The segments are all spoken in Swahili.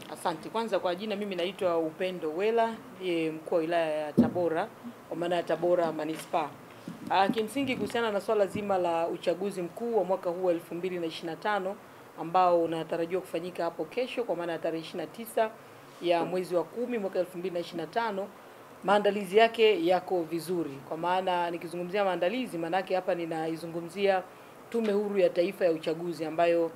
Asante. Kwanza kwa jina mimi naitwa Upendo Wela, mkuu wa wilaya ya Tabora, kwa maana ya Tabora Manispaa. Kimsingi kuhusiana na swala zima la uchaguzi mkuu wa mwaka huu 2025 ambao unatarajiwa kufanyika hapo kesho kwa maana ya tarehe 29 ya mwezi wa 10 mwaka 2025, maandalizi yake yako vizuri. Kwa maana nikizungumzia maandalizi, manake hapa ninaizungumzia Tume Huru ya Taifa ya Uchaguzi ambayo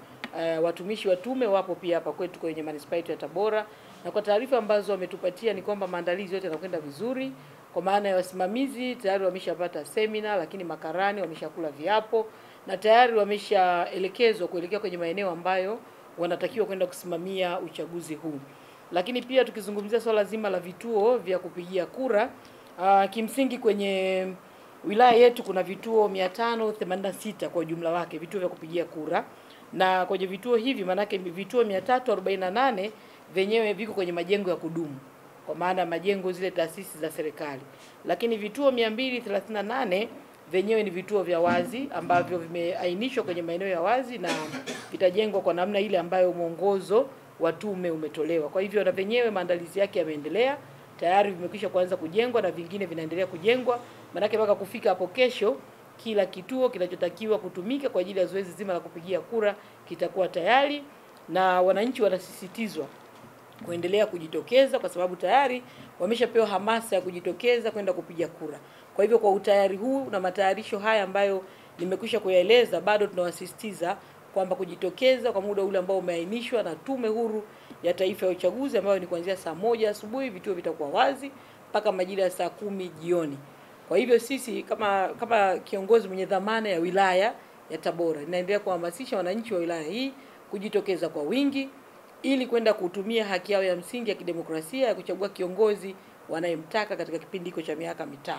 watumishi wa tume wapo pia hapa kwetu kwenye manispaa ya Tabora, na kwa taarifa ambazo wametupatia ni kwamba maandalizi yote yanakwenda vizuri. Kwa maana ya wasimamizi tayari wameshapata semina, lakini makarani wameshakula viapo na tayari wameshaelekezwa kuelekea kwenye maeneo ambayo wanatakiwa kwenda kusimamia uchaguzi huu. Lakini pia tukizungumzia swala zima la vituo vya kupigia kura, kimsingi kwenye wilaya yetu kuna vituo 586 kwa ujumla wake, vituo vya kupigia kura, na kwenye vituo hivi manake vituo 348 venyewe viko kwenye majengo ya kudumu, kwa maana majengo zile taasisi za serikali. Lakini vituo 238 venyewe ni vituo vya wazi ambavyo vimeainishwa kwenye maeneo ya wazi na vitajengwa kwa namna ile ambayo mwongozo wa tume umetolewa. Kwa hivyo na venyewe maandalizi yake yameendelea, tayari vimekwisha kuanza kujengwa na vingine vinaendelea kujengwa. Manake mpaka kufika hapo kesho, kila kituo kinachotakiwa kutumika kwa ajili ya zoezi zima la kupigia kura kitakuwa tayari, na wananchi wanasisitizwa kuendelea kujitokeza kwa sababu tayari wameshapewa hamasa ya kujitokeza kwenda kupiga kura. Kwa hivyo kwa utayari huu na matayarisho haya ambayo nimekwisha kuyaeleza, bado tunawasisitiza kwamba kujitokeza kwa muda ule ambao umeainishwa na Tume Huru ya Taifa ya Uchaguzi, ambayo ni kuanzia saa 1 asubuhi vituo vitakuwa wazi mpaka majira ya saa 10 jioni. Kwa hivyo sisi kama kiongozi mwenye dhamana ya wilaya ya Tabora, ninaendelea kuhamasisha wananchi wa wilaya hii kujitokeza kwa wingi ili kwenda kutumia haki yao ya msingi ya kidemokrasia ya kuchagua kiongozi wanayemtaka katika kipindi hiko cha miaka 5.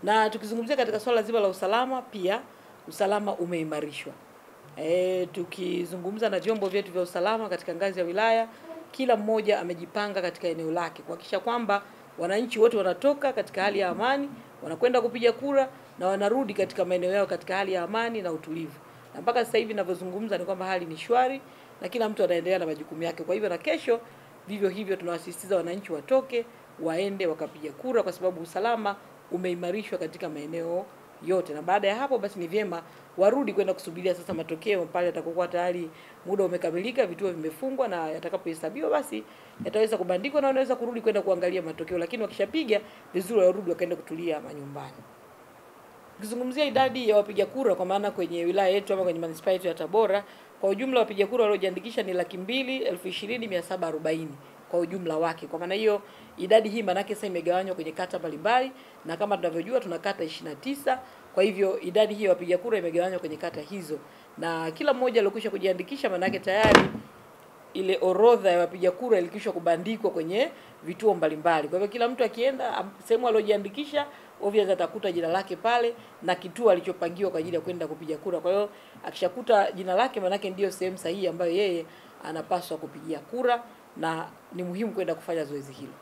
Na tukizungumzia katika swala zima la usalama, pia usalama umeimarishwa. Tukizungumza na vyombo vyetu vya usalama katika ngazi ya wilaya, kila mmoja amejipanga katika eneo lake kuhakikisha kwamba wananchi wote wanatoka katika hali ya amani, wanakwenda kupiga kura na wanarudi katika maeneo yao katika hali ya amani na utulivu. Na mpaka sasa hivi ninavyozungumza ni kwamba hali ni shwari na kila mtu anaendelea na majukumu yake. Kwa hivyo na kesho vivyo hivyo tunawasisitiza wananchi watoke, waende wakapiga kura kwa sababu usalama umeimarishwa katika maeneo yote. Na baada ya hapo basi ni vyema warudi kwenda kusubiria sasa matokeo pale yatakokuwa tayari muda umekamilika, vituo vimefungwa, na yatakapohesabiwa basi yataweza kubandikwa na wanaweza kurudi kwenda kuangalia matokeo, lakini wakishapiga vizuri warudi wakaenda kutulia manyumbani. Tukizungumzia idadi ya wapiga kura kwa maana kwenye wilaya yetu ama kwenye manispaa yetu ya Tabora, kwa ujumla wapiga kura waliojiandikisha ni 220,740 kwa ujumla wake. Kwa maana hiyo idadi hii manake sasa imegawanywa kwenye kata mbalimbali, na kama tunavyojua tuna kata 29. Kwa hivyo idadi hii ya wapiga kura imegawanywa kwenye kata hizo, na kila mmoja aliyokwisha kujiandikisha manake tayari ile orodha ya wapiga kura ilikwisha kubandikwa kwenye vituo mbalimbali. Kwa hivyo kila mtu akienda sehemu aliyojiandikisha obviously atakuta jina lake pale na kituo alichopangiwa kwa ajili ya kwenda kupiga kura. Kwa hiyo akishakuta jina lake manake ndio sehemu sahihi ambayo yeye anapaswa kupigia kura, na ni muhimu kwenda kufanya zoezi hilo.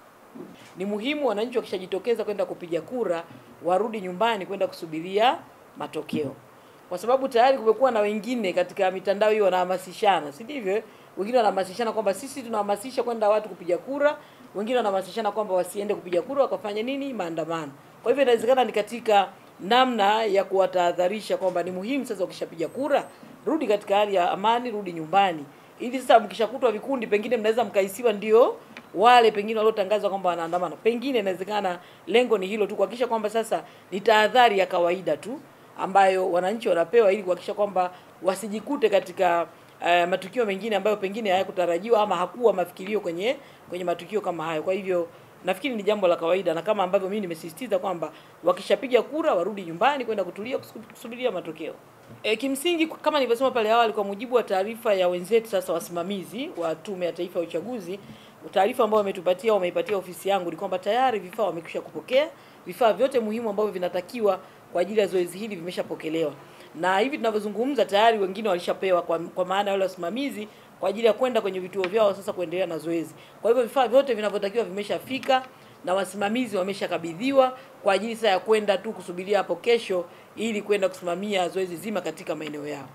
Ni muhimu wananchi wakishajitokeza kwenda kupiga kura warudi nyumbani kwenda kusubiria matokeo, kwa sababu tayari kumekuwa na wengine katika mitandao hiyo wanahamasishana, si ndivyo? Wengine wanahamasishana kwamba sisi tunahamasisha kwenda watu kupiga kura, wengine wanahamasishana kwamba wasiende kupiga kura wakafanya nini, maandamano. Kwa hivyo inawezekana ni katika namna ya kuwatahadharisha kwamba ni muhimu sasa ukishapiga kura rudi katika hali ya amani, rudi nyumbani, ili sasa mkishakutwa vikundi pengine mnaweza mkaisiwa ndio wale pengine waliotangazwa kwamba wanaandamana. Pengine inawezekana lengo ni hilo tu, kuhakikisha kwamba sasa ni tahadhari ya kawaida tu ambayo wananchi wanapewa ili kuhakikisha kwamba wasijikute katika matukio mengine ambayo pengine hayakutarajiwa ama hakuwa mafikirio kwenye matukio kama hayo. Kwa hivyo nafikiri ni jambo la kawaida, na kama ambavyo mimi nimesisitiza kwamba wakishapiga kura warudi nyumbani kwenda kutulia kusubiria matokeo. Kimsingi kama nilivyosema pale awali, kwa mujibu wa taarifa ya wenzetu sasa wasimamizi wa Tume ya Taifa ya Uchaguzi, taarifa ambayo wameipatia ofisi yangu ni kwamba tayari vifaa wamekwisha kupokea. Vifaa vyote muhimu ambavyo vinatakiwa kwa ajili ya zoezi hili vimeshapokelewa, na hivi tunavyozungumza tayari wengine walishapewa kwa maana wale wasimamizi kwa ajili ya kwenda kwenye vituo vyao sasa kuendelea na zoezi. Kwa hivyo vifaa vyote vinavyotakiwa vimeshafika na wasimamizi wameshakabidhiwa kwa ajili sasa ya kwenda tu kusubiria hapo kesho ili kwenda kusimamia zoezi zima katika maeneo yao.